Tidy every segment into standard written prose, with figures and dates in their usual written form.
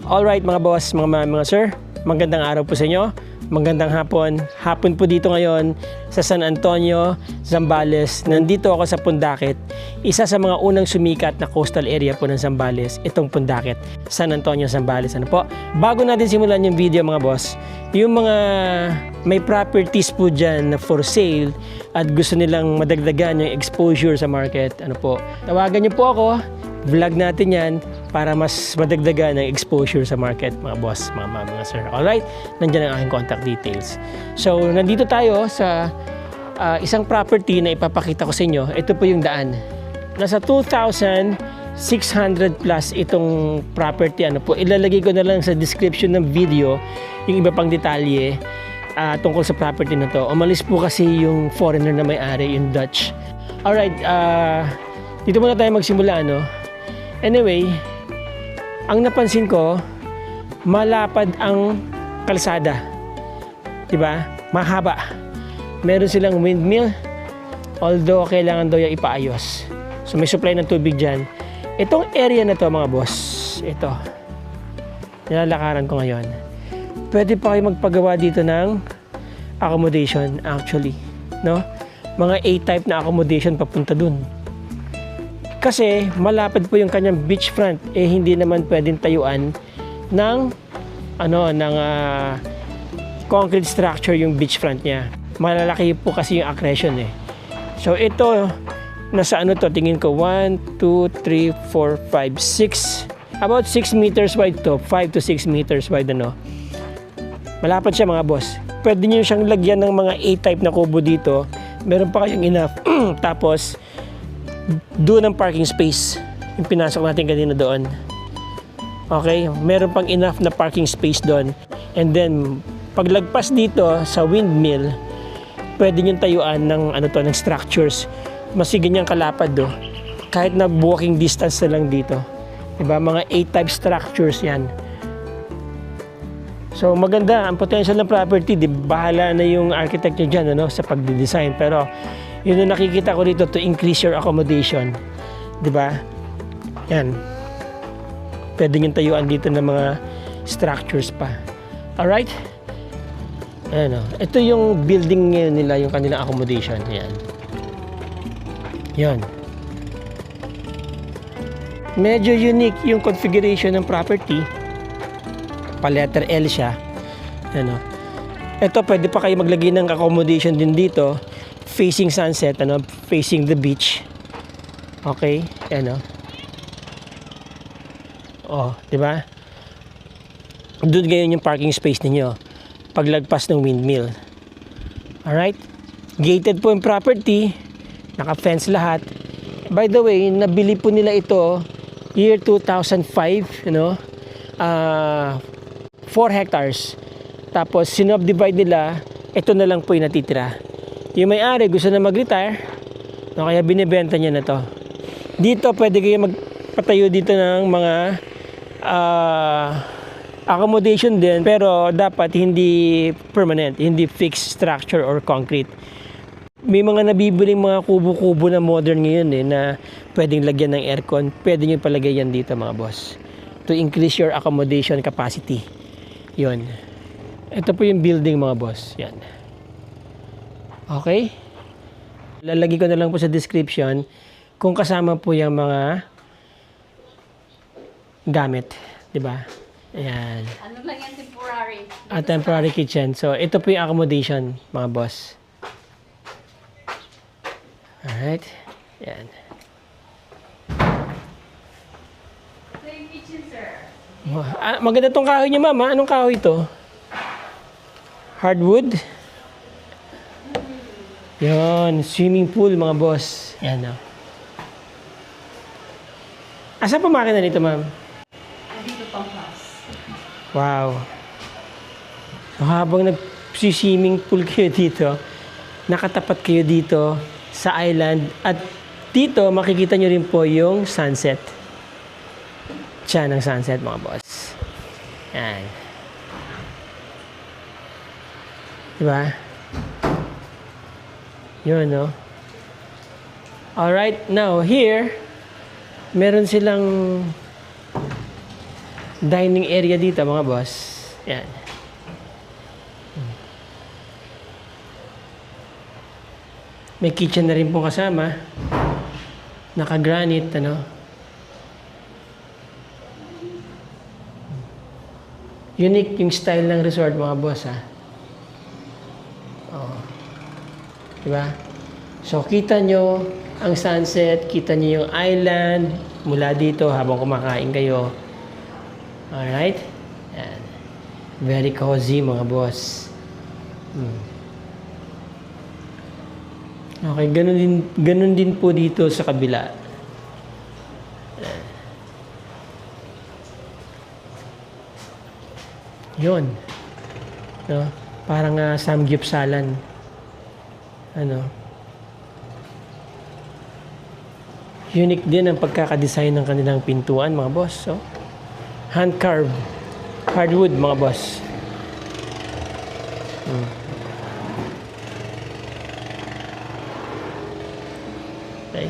Alright mga boss, mga sir, magandang araw po sa inyo. Magandang hapon. Hapon po dito ngayon sa San Antonio, Zambales. Nandito ako sa Pundakit. Isa sa mga unang sumikat na coastal area po ng Zambales, itong Pundakit, San Antonio, Zambales. Ano po? Bago natin simulan yung video mga boss, yung mga may properties po dyan na for sale at gusto nilang madagdagan yung exposure sa market, ano po, tawagan niyo po ako. Vlog natin yan para mas madagdagan ng exposure sa market, mga boss, mga sir. Alright, nandiyan ang aking contact details. So, nandito tayo sa isang property na ipapakita ko sa inyo. Ito po yung daan. Nasa 2,600 plus itong property. Ano po, ilalagay ko na lang sa description ng video yung iba pang detalye tungkol sa property na to. Umalis po kasi yung foreigner na may-ari, yung Dutch. Alright, dito muna tayo magsimula, no? Anyway, ang napansin ko, malapad ang kalsada. Diba? Mahaba. Meron silang windmill, although kailangan daw yung ipaayos. So may supply ng tubig dyan. Itong area na to mga boss, ito, nilalakaran ko ngayon. Pwede pa kayo magpagawa dito ng accommodation actually. No? Mga A-type na accommodation papunta dun. Kasi malapad po yung kanyang beachfront, eh hindi naman pwedeng tayuan ng concrete structure yung beachfront niya. Malalaki po kasi yung accretion eh. So ito, nasa ano to, tingin ko 1, 2, 3, 4, 5, 6. About 6 meters wide to, 5 to 6 meters wide ano. Malapad siya mga boss. Pwede niyo siyang lagyan ng mga A-type na kubo dito. Meron pa kayong enough. Tapos doon ang parking space yung pinasok natin kanina doon. Okay, meron pang enough na parking space doon. And then paglagpas dito sa windmill, pwede nyo tayuan ng ng structures. Masigit niyang kalapad do. Kahit na walking distance na lang dito. Diba? Mga A-type structures yan. So maganda ang potential ng property. Bahala na yung architect nyo dyan sa pagde-design. Pero yun ang nakikita ko dito to increase your accommodation. Diba? Yan. Pwede nyo tayuan dito ng mga structures pa. Alright? Ayan o. Ito yung building nila, yung kanilang accommodation. Ayan. Yan. Medyo unique yung configuration ng property. Pa-letter L siya. Ayan o. Ito, pwede pa kayo maglagay ng accommodation din dito. Facing sunset, facing the beach. Okay? Ayan o. Oh, di ba? Doon ngayon yung parking space ninyo. Paglagpas ng windmill. Alright? Gated po yung property. Naka-fence lahat. By the way, nabili po nila ito year 2005, 4 hectares. Tapos sinubdivide nila, ito na lang po yung natitira. Yung may-ari gusto na mag-retire, kaya binibenta niya na to. Dito pwede kayo magpatayo dito ng mga accommodation din, pero dapat hindi permanent, hindi fixed structure or concrete. May mga nabibiling mga kubo-kubo na modern ngayon na pwedeng lagyan ng aircon. Pwede nyo palagay yan dito mga boss, to increase your accommodation capacity. Yun. Ito po yung building mga boss. Yan. Okay? Lalagay ko na lang po sa description kung kasama po yung mga gamit. Diba? Ayan. Ano lang yan, temporary? Temporary kitchen. So, ito po yung accommodation, mga boss. Alright. Ayan. Ito yung kitchen, sir. Maganda tong kahoy niya, mama. Anong kahoy ito? Hardwood? Yan, swimming pool mga boss. Yan o. Asa pa makina nito, ma'am? Dito pang house. Wow. So habang nag-swimming pool kayo dito, nakatapat kayo dito sa island. At dito, makikita nyo rin po yung sunset. Diyan ang sunset mga boss. Yan. Diba? Yun, no? Alright, now here, meron silang dining area dito mga boss. Yan. May kitchen na rin pong kasama. Naka-granite, ano. Unique yung style ng resort mga boss, ha. Oh. Diba? So, kita nyo ang sunset, kita nyo yung island mula dito habang kumakain kayo. Alright? Yan. Very cozy mga boss. Okay, ganun din po dito sa kabila. Yun. No? Parang samgyupsalan. Ano? Unique din ang pagkakadesign ng kanilang pintuan, mga boss. So, hand carved. Hardwood, mga boss. Okay.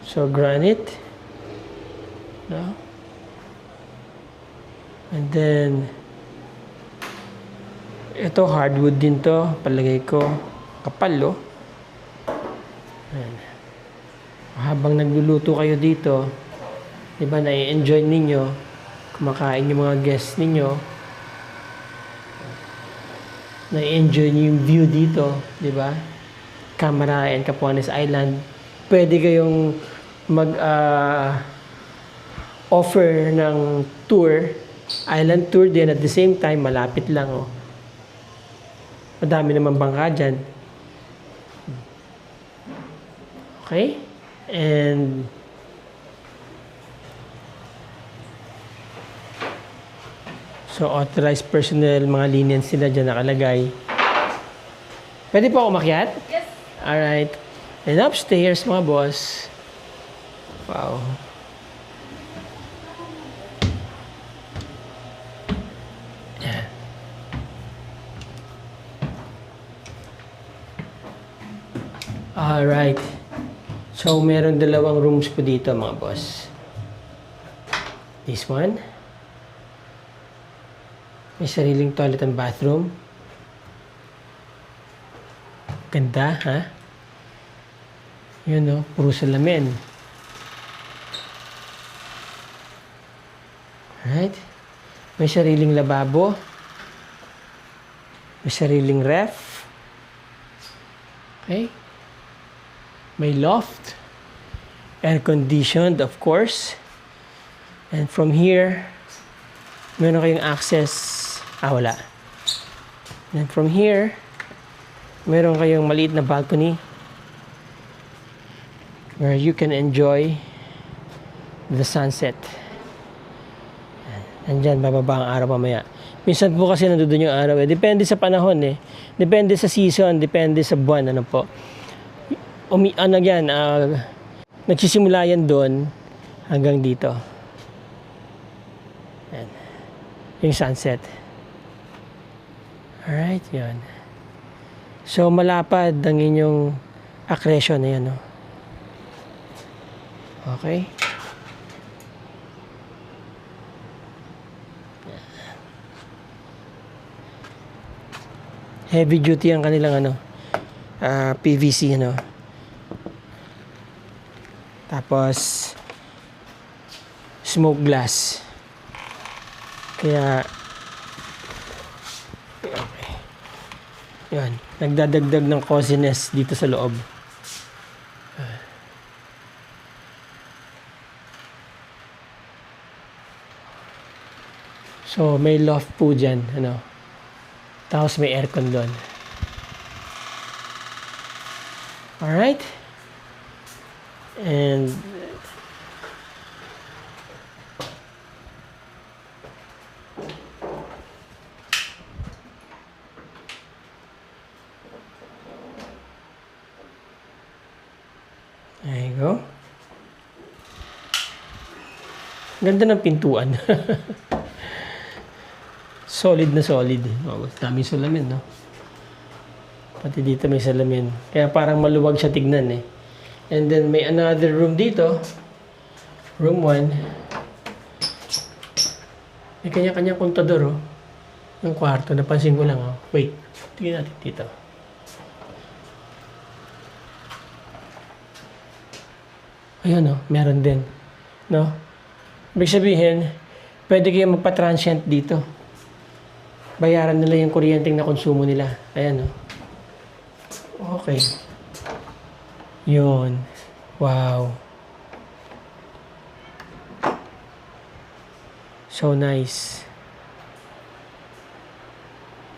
So, granite. No? And then, ito hardwood din to. Palagay ko, kapal, oh. Ayan. Habang nagluluto kayo dito, di ba, na-enjoy ninyo, kumakain yung mga guests ninyo, na-enjoy nyo yung view dito, di ba? Camara and Capuanes Island. Pwede kayong offer ng tour, island tour din at the same time, malapit lang, oh. Madami naman bangka dyan. Okay? And so, authorized personnel, mga linians sila dyan nakalagay. Pwede po ako umakyat? Yes. Alright. And upstairs, mga boss. Wow. Yeah. Alright. So, meron dalawang rooms po dito, mga boss. This one. May sariling toilet and bathroom. Ganda, ha? Yun, no? Puro salamin. Alright. May sariling lababo. May sariling ref. Okay. May loft. Air-conditioned, of course. And from here, meron kayong access. Wala. And from here, meron kayong maliit na balcony where you can enjoy the sunset. Andyan, bababa ang araw mamaya. Minsan po kasi nandoon yung araw. Depende sa panahon eh. Depende sa season, depende sa buwan. Ano po. Nagsisimula yan doon hanggang dito. Yan. Yung sunset. Alright, yan. So, malapad ang inyong accretion na yan, no? Okay. Heavy duty ang kanilang PVC, ano. Tapos smoke glass. Kaya okay. Yan, nagdadagdag ng coziness dito sa loob. So, may loft po dyan, ano. Tapos may aircon doon. Alright. And there you go. Ganda ng pintuan. Solid na solid. Oh, daming salamin, no? Pati dito may salamin. Kaya parang maluwag siya tignan eh. And then may another room dito. Room 1. May kanya-kanyang kontador oh. Yung kwarto, napansin ko lang oh. Wait, tingnan natin dito. Ayun oh, meron din. No? Ibig sabihin, pwede kayo magpa-transient dito. Bayaran nila yung kuryenteng na konsumo nila. Ayan oh. Okay. Yun. Wow. So nice.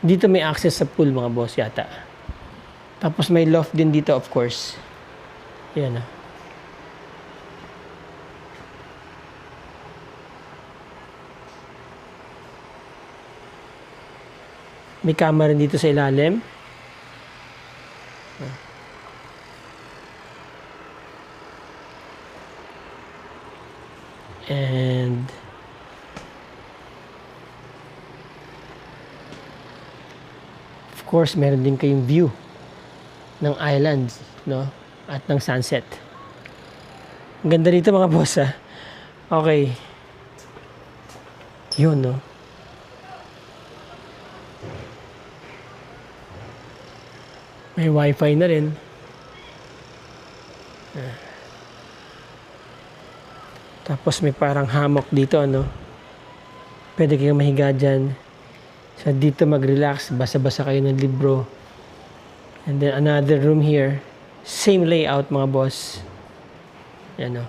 Dito may access sa pool mga boss yata. Tapos may loft din dito of course. Yan ah. May kama rin dito sa ilalim. And of course, meron din kayong view ng islands, no? At ng sunset. Ang ganda dito mga boss, ah. Okay. Yun, no? May wifi na rin. Tapos may parang hammock dito, ano? Pwede kayong mahiga dyan. So dito mag-relax, basa-basa kayo ng libro. And then another room here. Same layout mga boss. Yan o.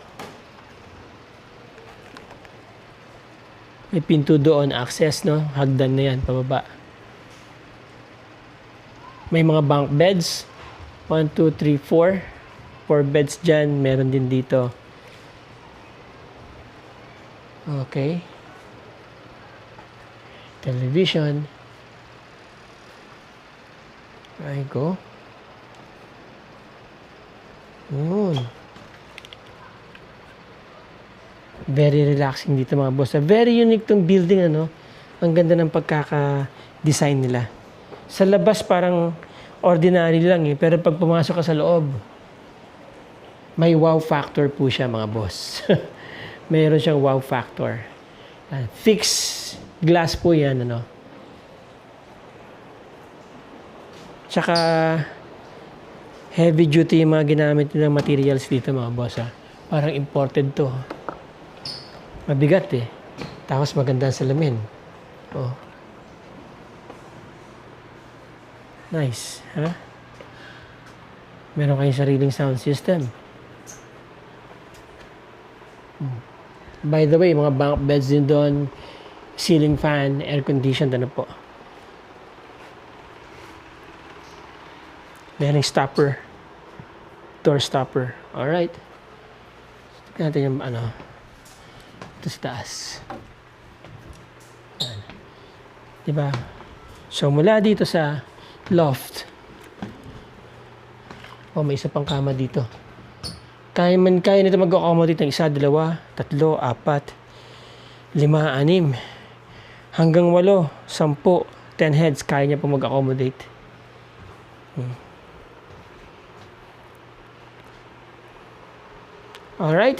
May pinto doon, access, no? Hagdan na yan, pababa. May mga bunk beds. 1, 2, 3, 4. 4 beds dyan. Meron din dito. Okay. Television. There you go. Yun. Very relaxing dito mga boss. Very unique tong building, ano? Ang ganda ng pagkaka-design nila. Sa labas parang ordinary lang eh. Pero pag pumasok ka sa loob, may wow factor po siya mga boss. Mayroon siyang wow factor. Fixed glass po yan, ano. Tsaka heavy duty yung mga ginamit nilang materials dito mga boss, ha. Parang imported to. Mabigat eh. Tapos maganda ang salamin. Oh. Nice, ha? Meron kayong sariling sound system. By the way, mga bunk beds din doon, ceiling fan, air conditioned, ano po. Meron stopper. Door stopper. Alright. Tignan natin yung ano. Ito sa taas. Yan. Diba? So, mula dito sa loft. Oh, may isa pang kama dito. Kaya nito mag-accommodate ng 1, 2, 3, 4, 5, 6, hanggang 8, 10, 10 heads. Kaya niya po mag-accommodate. Alright.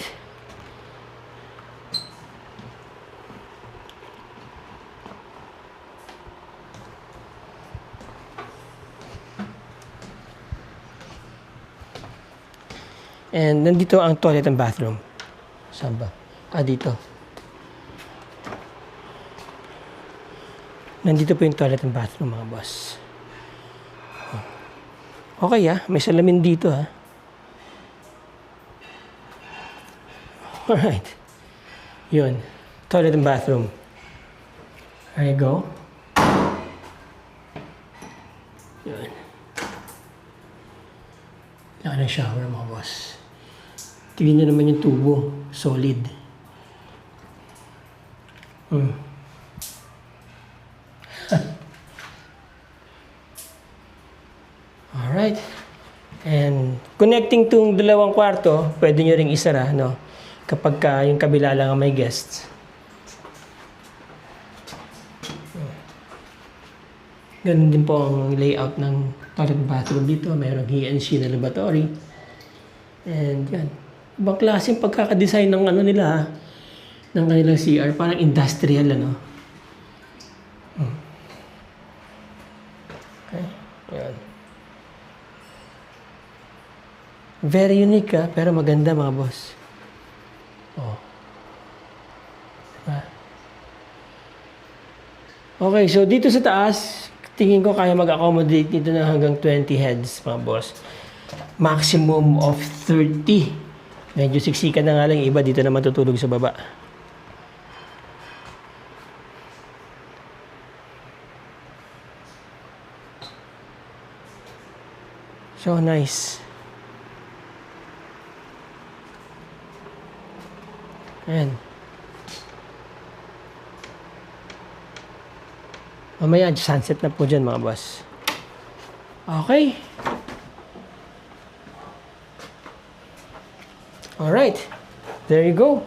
And nandito ang toilet and bathroom. Saan ba? Dito. Nandito po yung toilet and bathroom mga boss. Okay may salamin dito Alright. Yun. Toilet and bathroom. There you go. Yun. Laki ng shower mga boss. Tignan nyo naman yung tubo. Solid. Alright. And connecting tong dalawang kwarto, pwede nyo ring isara, no? Kapag yung kabila lang ang may guests. Ganun din po ang layout ng toilet bathroom dito. Mayroong he and she na lavatory. And yan. Ibang klaseng pagkakadesign ng ano nila ha, ng kanilang CR. Parang industrial ano. Okay. Yan. Very unique ha, pero maganda mga boss. Oh. Diba? Okay, so dito sa taas, tingin ko kaya mag-accommodate dito na hanggang 20 heads, mga boss. Maximum of 30. Medyo siksikan na nga lang, iba dito na matutulog sa baba. So nice. Ayan. Mamaya, sunset na po dyan mga boss. Okay. Alright. There you go.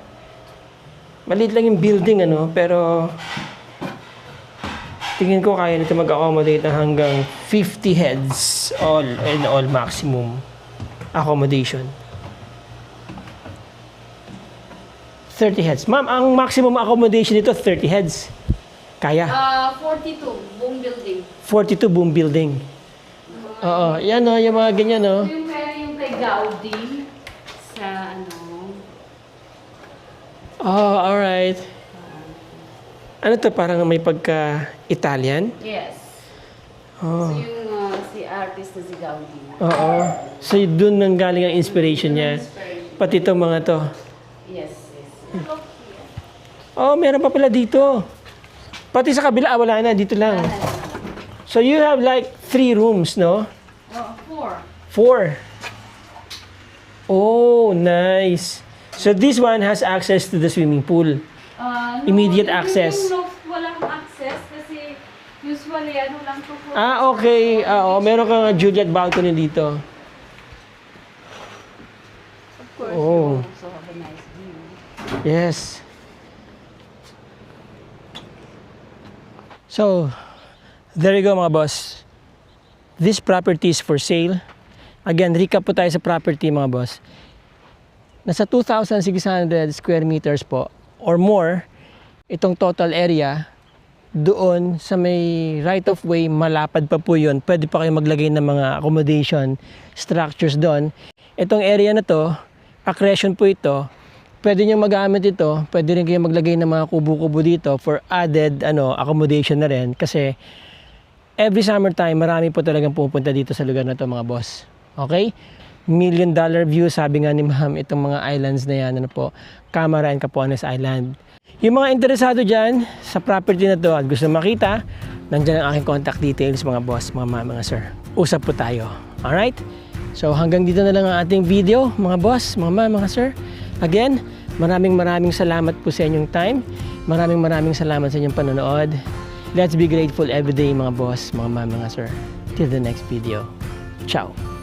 Maliit lang yung building, ano, pero tingin ko kaya nito mag-accommodate na hanggang 50 heads all maximum accommodation. 30 heads. Ma'am, ang maximum accommodation nito 30 heads. Kaya? 42, buong building. 42 boom building. Oo, yan o, yung mga ganyan o. Ito yung meron yung kay Gaudi sa ano. Oh, alright. Ano to, parang may pagka-Italian? Yes. Oh. So yung si artist na si Gaudi. Oo. So, doon nang galing ang inspiration niya. Pati itong mga to. Yes, yes. Oh, meron pa pala dito. Pati sa kabila, wala na. Dito lang. So, you have like 3 rooms, no? 4. Oh, nice. So, this one has access to the swimming pool. Immediate access. Yung loft walang access kasi usually ano lang to for... Ah, okay. Oo, meron kang Juliet balcony dito. Of course, Oh. you also have a nice view. Yes. So, there you go mga boss. This property is for sale. Again, recap po tayo sa property mga boss. Nasa 2,600 square meters po or more itong total area. Doon sa may right of way, malapad pa po yun. Pwede pa kayo maglagay ng mga accommodation structures doon. Itong area na to, accretion po ito. Pwede nyo magamit ito. Pwede rin kayo maglagay ng mga kubo-kubo dito for added accommodation na rin. Kasi every summertime, marami po talagang pupunta dito sa lugar na to mga boss. Okay? $1 million view, sabi nga ni ma'am, itong mga islands na yan, ano po, Camara and Capuanes Island. Yung mga interesado dyan sa property na to at gusto makita, nandiyan ang aking contact details mga boss, mga sir. Usap po tayo. Alright? So hanggang dito na lang ang ating video, mga boss, mga sir. Again, maraming salamat po sa inyong time. Maraming salamat sa inyong panonood. Let's be grateful every day mga boss, mga sir. Till the next video. Ciao!